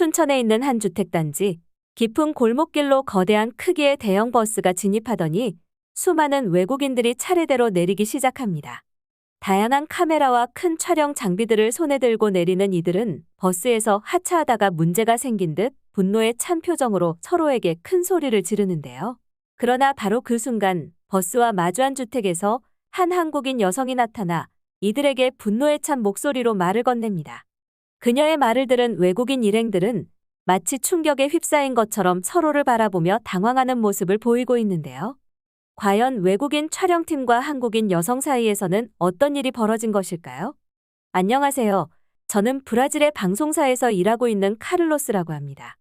춘천에 있는 한 주택단지, 깊은 골목길로 거대한 크기의 대형 버스가 진입하더니 수많은 외국인들이 차례대로 내리기 시작합니다. 다양한 카메라와 큰 촬영 장비들을 손에 들고 내리는 이들은 버스에서 하차하다가 문제가 생긴 듯 분노에 찬 표정으로 서로에게 큰 소리를 지르는데요. 그러나 바로 그 순간 버스와 마주한 주택에서 한 한국인 여성이 나타나 이들에게 분노에 찬 목소리로 말을 건넵니다. 그녀의 말을 들은 외국인 일행들은 마치 충격에 휩싸인 것처럼 서로를 바라보며 당황하는 모습을 보이고 있는데요. 과연 외국인 촬영팀과 한국인 여성 사이에서는 어떤 일이 벌어진 것일까요? 안녕하세요. 저는 브라질의 방송사에서 일하고 있는 카를로스라고 합니다.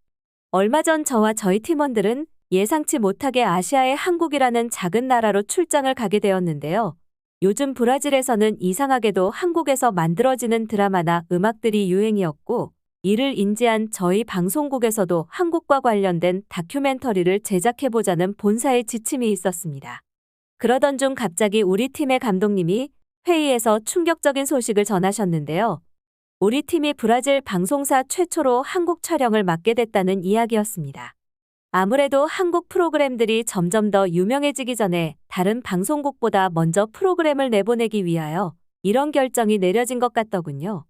얼마 전 저와 저희 팀원들은 예상치 못하게 아시아의 한국이라는 작은 나라로 출장을 가게 되었는데요. 요즘 브라질에서는 이상하게도 한국에서 만들어지는 드라마나 음악들이 유행이었고, 이를 인지한 저희 방송국에서도 한국과 관련된 다큐멘터리를 제작해보자는 본사의 지침이 있었습니다. 그러던 중 갑자기 우리 팀의 감독님이 회의에서 충격적인 소식을 전하셨는데요. 우리 팀이 브라질 방송사 최초로 한국 촬영을 맡게 됐다는 이야기였습니다. 아무래도 한국 프로그램들이 점점 더 유명해지기 전에 다른 방송국보다 먼저 프로그램을 내보내기 위하여 이런 결정이 내려진 것 같더군요.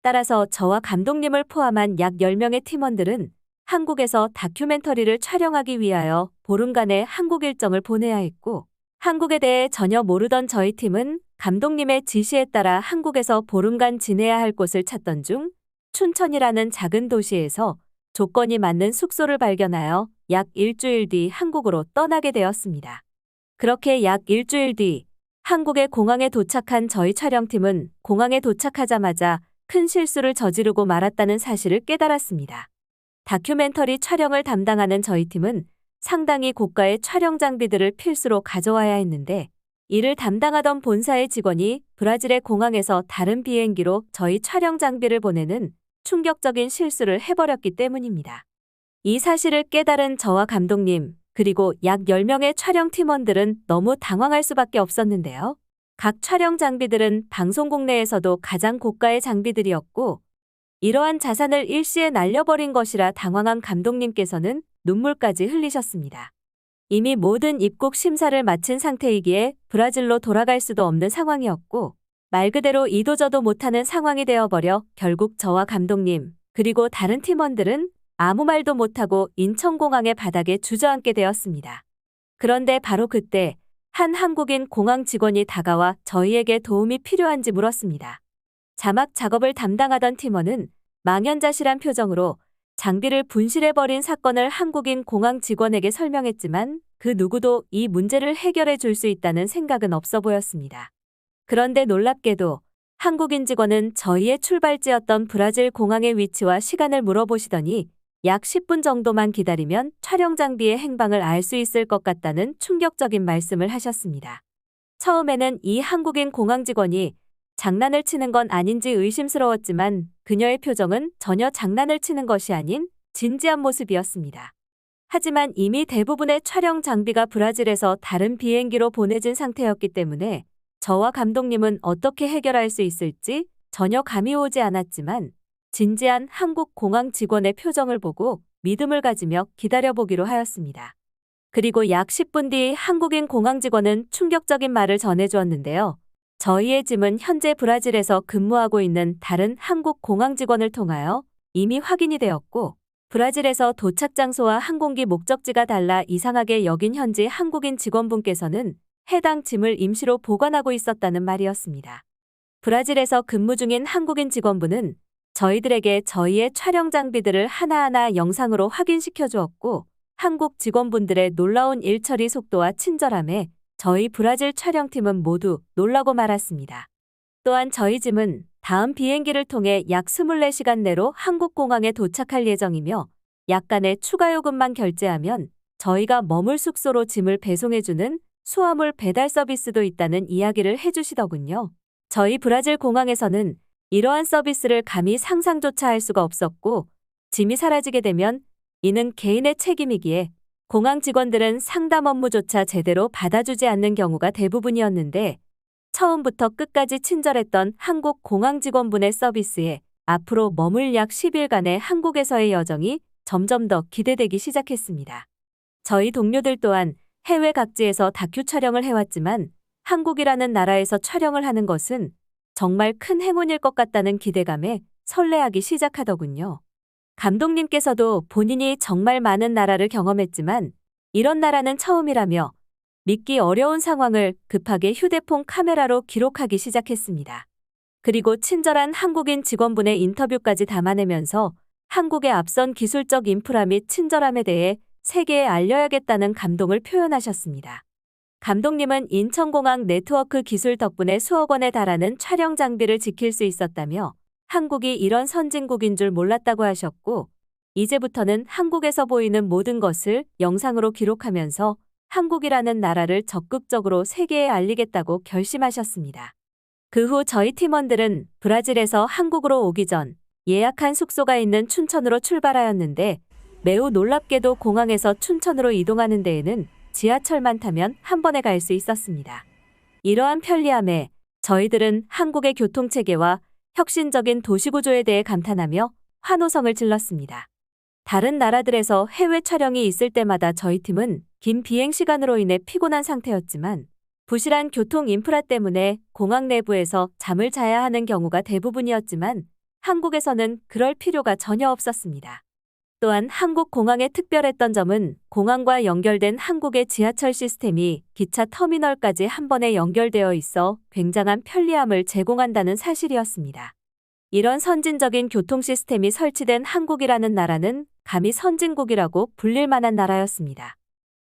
따라서 저와 감독님을 포함한 약 10명의 팀원들은 한국에서 다큐멘터리를 촬영하기 위하여 보름간의 한국 일정을 보내야 했고, 한국에 대해 전혀 모르던 저희 팀은 감독님의 지시에 따라 한국에서 보름간 지내야 할 곳을 찾던 중 춘천이라는 작은 도시에서 조건이 맞는 숙소를 발견하여 약 일주일 뒤 한국으로 떠나게 되었습니다. 그렇게 약 일주일 뒤 한국의 공항에 도착한 저희 촬영팀은 공항에 도착하자마자 큰 실수를 저지르고 말았다는 사실을 깨달았습니다. 다큐멘터리 촬영을 담당하는 저희 팀은 상당히 고가의 촬영 장비들을 필수로 가져와야 했는데, 이를 담당하던 본사의 직원이 브라질의 공항에서 다른 비행기로 저희 촬영 장비를 보내는 충격적인 실수를 해버렸기 때문입니다. 이 사실을 깨달은 저와 감독님, 그리고 약 10명의 촬영 팀원들은 너무 당황할 수밖에 없었는데요. 각 촬영 장비들은 방송국 내에서도 가장 고가의 장비들이었고, 이러한 자산을 일시에 날려버린 것이라 당황한 감독님께서는 눈물까지 흘리셨습니다. 이미 모든 입국 심사를 마친 상태이기에 브라질로 돌아갈 수도 없는 상황이었고, 말 그대로 이도저도 못하는 상황이 되어버려 결국 저와 감독님, 그리고 다른 팀원들은 아무 말도 못하고 인천공항의 바닥에 주저앉게 되었습니다. 그런데 바로 그때 한 한국인 공항 직원이 다가와 저희에게 도움이 필요한지 물었습니다. 자막 작업을 담당하던 팀원은 망연자실한 표정으로 장비를 분실해버린 사건을 한국인 공항 직원에게 설명했지만 그 누구도 이 문제를 해결해 줄 수 있다는 생각은 없어 보였습니다. 그런데 놀랍게도 한국인 직원은 저희의 출발지였던 브라질 공항의 위치와 시간을 물어보시더니 약 10분 정도만 기다리면 촬영 장비의 행방을 알 수 있을 것 같다는 충격적인 말씀을 하셨습니다. 처음에는 이 한국인 공항 직원이 장난을 치는 건 아닌지 의심스러웠지만 그녀의 표정은 전혀 장난을 치는 것이 아닌 진지한 모습이었습니다. 하지만 이미 대부분의 촬영 장비가 브라질에서 다른 비행기로 보내진 상태였기 때문에 저와 감독님은 어떻게 해결할 수 있을지 전혀 감이 오지 않았지만 진지한 한국 공항 직원의 표정을 보고 믿음을 가지며 기다려보기로 하였습니다. 그리고 약 10분 뒤 한국인 공항 직원은 충격적인 말을 전해주었는데요. 저희의 짐은 현재 브라질에서 근무하고 있는 다른 한국 공항 직원을 통하여 이미 확인이 되었고, 브라질에서 도착 장소와 항공기 목적지가 달라 이상하게 여긴 현지 한국인 직원분께서는 해당 짐을 임시로 보관하고 있었다는 말이었습니다. 브라질에서 근무 중인 한국인 직원분은 저희들에게 저희의 촬영 장비들을 하나하나 영상으로 확인시켜 주었고, 한국 직원분들의 놀라운 일처리 속도와 친절함에 저희 브라질 촬영팀은 모두 놀라고 말았습니다. 또한 저희 짐은 다음 비행기를 통해 약 24시간 내로 한국 공항에 도착할 예정이며 약간의 추가 요금만 결제하면 저희가 머물 숙소로 짐을 배송해주는 수화물 배달 서비스도 있다는 이야기를 해주시더군요. 저희 브라질 공항에서는 이러한 서비스를 감히 상상조차 할 수가 없었고, 짐이 사라지게 되면 이는 개인의 책임이기에 공항 직원들은 상담 업무조차 제대로 받아주지 않는 경우가 대부분이었는데, 처음부터 끝까지 친절했던 한국 공항 직원분의 서비스에 앞으로 머물 약 10일간의 한국에서의 여정이 점점 더 기대되기 시작했습니다. 저희 동료들 또한 해외 각지에서 다큐 촬영을 해왔지만 한국이라는 나라에서 촬영을 하는 것은 정말 큰 행운일 것 같다는 기대감에 설레하기 시작하더군요. 감독님께서도 본인이 정말 많은 나라를 경험했지만 이런 나라는 처음이라며 믿기 어려운 상황을 급하게 휴대폰 카메라로 기록하기 시작했습니다. 그리고 친절한 한국인 직원분의 인터뷰까지 담아내면서 한국의 앞선 기술적 인프라 및 친절함에 대해 세계에 알려야겠다는 감동을 표현하셨습니다. 감독님은 인천공항 네트워크 기술 덕분에 수억 원에 달하는 촬영 장비를 지킬 수 있었다며 한국이 이런 선진국인 줄 몰랐다고 하셨고, 이제부터는 한국에서 보이는 모든 것을 영상으로 기록하면서 한국이라는 나라를 적극적으로 세계에 알리겠다고 결심하셨습니다. 그 후 저희 팀원들은 브라질에서 한국으로 오기 전 예약한 숙소가 있는 춘천으로 출발하였는데, 매우 놀랍게도 공항에서 춘천으로 이동하는 데에는 지하철만 타면 한 번에 갈 수 있었습니다. 이러한 편리함에 저희들은 한국의 교통체계와 혁신적인 도시구조에 대해 감탄하며 환호성을 질렀습니다. 다른 나라들에서 해외 촬영이 있을 때마다 저희 팀은 긴 비행 시간으로 인해 피곤한 상태였지만 부실한 교통 인프라 때문에 공항 내부에서 잠을 자야 하는 경우가 대부분이었지만 한국에서는 그럴 필요가 전혀 없었습니다. 또한 한국 공항의 특별했던 점은 공항과 연결된 한국의 지하철 시스템이 기차 터미널까지 한 번에 연결되어 있어 굉장한 편리함을 제공한다는 사실이었습니다. 이런 선진적인 교통 시스템이 설치된 한국이라는 나라는 감히 선진국이라고 불릴 만한 나라였습니다.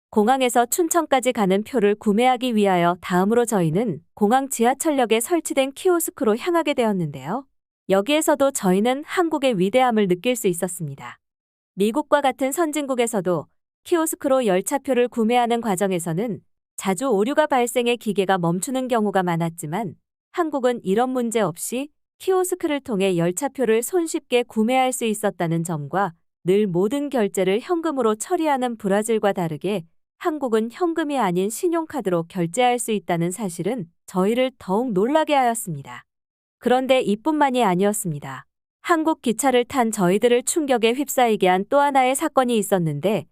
공항에서 춘천까지 가는 표를 구매하기 위하여 다음으로 저희는 공항 지하철역에 설치된 키오스크로 향하게 되었는데요. 여기에서도 저희는 한국의 위대함을 느낄 수 있었습니다. 미국과 같은 선진국에서도 키오스크로 열차표를 구매하는 과정에서는 자주 오류가 발생해 기계가 멈추는 경우가 많았지만 한국은 이런 문제 없이 키오스크를 통해 열차표를 손쉽게 구매할 수 있었다는 점과 늘 모든 결제를 현금으로 처리하는 브라질과 다르게 한국은 현금이 아닌 신용카드로 결제할 수 있다는 사실은 저희를 더욱 놀라게 하였습니다. 그런데 이뿐만이 아니었습니다. 한국 기차를 탄 저희들을 충격에 휩싸이게 한 또 하나의 사건이 있었는데,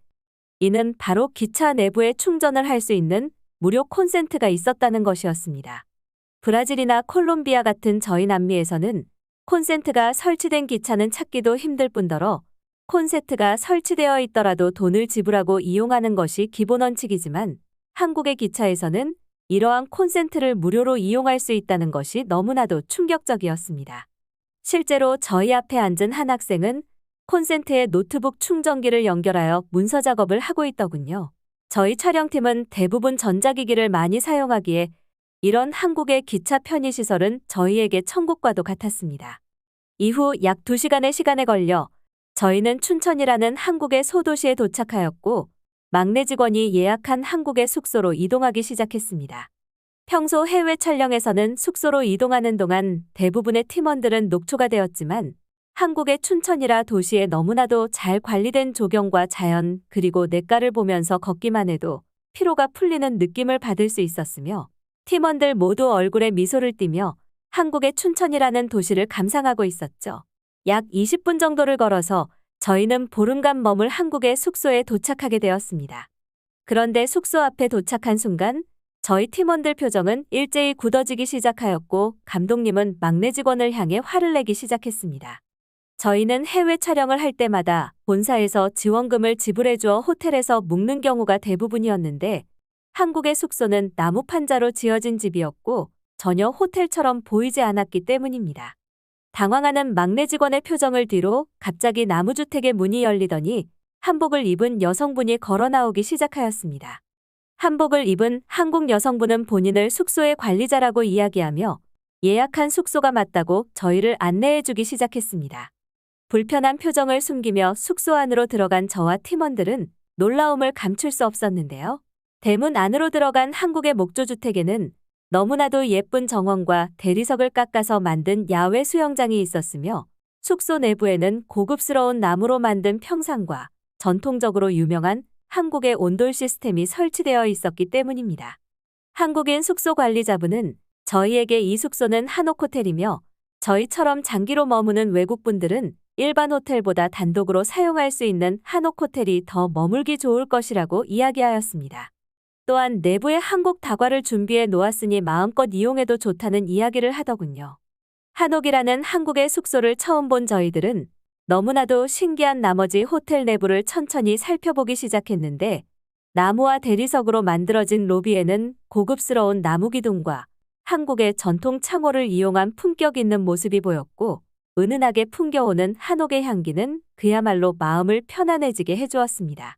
이는 바로 기차 내부에 충전을 할 수 있는 무료 콘센트가 있었다는 것이었습니다. 브라질이나 콜롬비아 같은 저희 남미에서는 콘센트가 설치된 기차는 찾기도 힘들 뿐더러 콘센트가 설치되어 있더라도 돈을 지불하고 이용하는 것이 기본 원칙이지만 한국의 기차에서는 이러한 콘센트를 무료로 이용할 수 있다는 것이 너무나도 충격적이었습니다. 실제로 저희 앞에 앉은 한 학생은 콘센트에 노트북 충전기를 연결하여 문서 작업을 하고 있더군요. 저희 촬영팀은 대부분 전자기기를 많이 사용하기에 이런 한국의 기차 편의시설은 저희에게 천국과도 같았습니다. 이후 약 2시간의 시간에 걸려 저희는 춘천이라는 한국의 소도시에 도착하였고 막내 직원이 예약한 한국의 숙소로 이동하기 시작했습니다. 평소 해외 촬영에서는 숙소로 이동하는 동안 대부분의 팀원들은 녹초가 되었지만 한국의 춘천이라 도시에 너무나도 잘 관리된 조경과 자연 그리고 냇가를 보면서 걷기만 해도 피로가 풀리는 느낌을 받을 수 있었으며 팀원들 모두 얼굴에 미소를 띠며 한국의 춘천이라는 도시를 감상하고 있었죠. 약 20분 정도를 걸어서 저희는 보름간 머물 한국의 숙소에 도착하게 되었습니다. 그런데 숙소 앞에 도착한 순간 저희 팀원들 표정은 일제히 굳어지기 시작하였고 감독님은 막내 직원을 향해 화를 내기 시작했습니다. 저희는 해외 촬영을 할 때마다 본사에서 지원금을 지불해주어 호텔에서 묵는 경우가 대부분이었는데 한국의 숙소는 나무 판자로 지어진 집이었고 전혀 호텔처럼 보이지 않았기 때문입니다. 당황하는 막내 직원의 표정을 뒤로 갑자기 나무주택의 문이 열리더니 한복을 입은 여성분이 걸어 나오기 시작하였습니다. 한복을 입은 한국 여성분은 본인을 숙소의 관리자라고 이야기하며 예약한 숙소가 맞다고 저희를 안내해주기 시작했습니다. 불편한 표정을 숨기며 숙소 안으로 들어간 저와 팀원들은 놀라움을 감출 수 없었는데요. 대문 안으로 들어간 한국의 목조주택에는 너무나도 예쁜 정원과 대리석을 깎아서 만든 야외 수영장이 있었으며 숙소 내부에는 고급스러운 나무로 만든 평상과 전통적으로 유명한 한국의 온돌 시스템이 설치되어 있었기 때문입니다. 한국인 숙소 관리자분은 저희에게 이 숙소는 한옥호텔이며 저희처럼 장기로 머무는 외국분들은 일반 호텔보다 단독으로 사용할 수 있는 한옥 호텔이 더 머물기 좋을 것이라고 이야기하였습니다. 또한 내부에 한국 다과를 준비해 놓았으니 마음껏 이용해도 좋다는 이야기를 하더군요. 한옥이라는 한국의 숙소를 처음 본 저희들은 너무나도 신기한 나머지 호텔 내부를 천천히 살펴보기 시작했는데, 나무와 대리석으로 만들어진 로비에는 고급스러운 나무 기둥과 한국의 전통 창호를 이용한 품격 있는 모습이 보였고, 은은하게 풍겨오는 한옥의 향기는 그야말로 마음을 편안해지게 해주었습니다.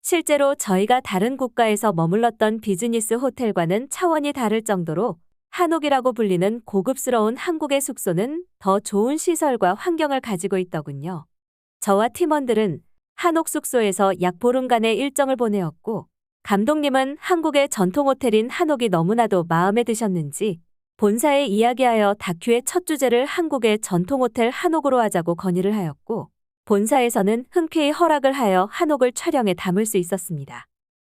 실제로 저희가 다른 국가에서 머물렀던 비즈니스 호텔과는 차원이 다를 정도로 한옥이라고 불리는 고급스러운 한국의 숙소는 더 좋은 시설과 환경을 가지고 있더군요. 저와 팀원들은 한옥 숙소에서 약 보름간의 일정을 보내었고, 감독님은 한국의 전통 호텔인 한옥이 너무나도 마음에 드셨는지 본사에 이야기하여 다큐의 첫 주제를 한국의 전통 호텔 한옥으로 하자고 건의를 하였고, 본사에서는 흔쾌히 허락을 하여 한옥을 촬영에 담을 수 있었습니다.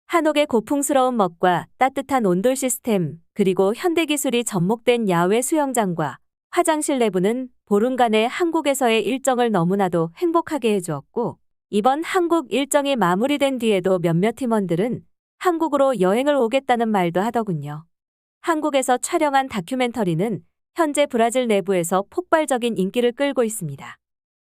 한옥의 고풍스러운 멋과 따뜻한 온돌 시스템, 그리고 현대기술이 접목된 야외 수영장과 화장실 내부는 보름간의 한국에서의 일정을 너무나도 행복하게 해주었고, 이번 한국 일정이 마무리된 뒤에도 몇몇 팀원들은 한국으로 여행을 오겠다는 말도 하더군요. 한국에서 촬영한 다큐멘터리는 현재 브라질 내부에서 폭발적인 인기를 끌고 있습니다.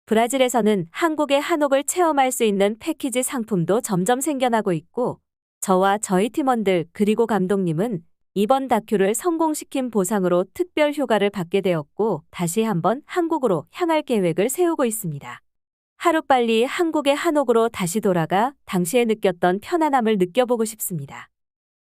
브라질에서는 한국의 한옥을 체험할 수 있는 패키지 상품도 점점 생겨나고 있고, 저와 저희 팀원들 그리고 감독님은 이번 다큐를 성공시킨 보상으로 특별 휴가를 받게 되었고, 다시 한번 한국으로 향할 계획을 세우고 있습니다. 하루빨리 한국의 한옥으로 다시 돌아가 당시에 느꼈던 편안함을 느껴보고 싶습니다.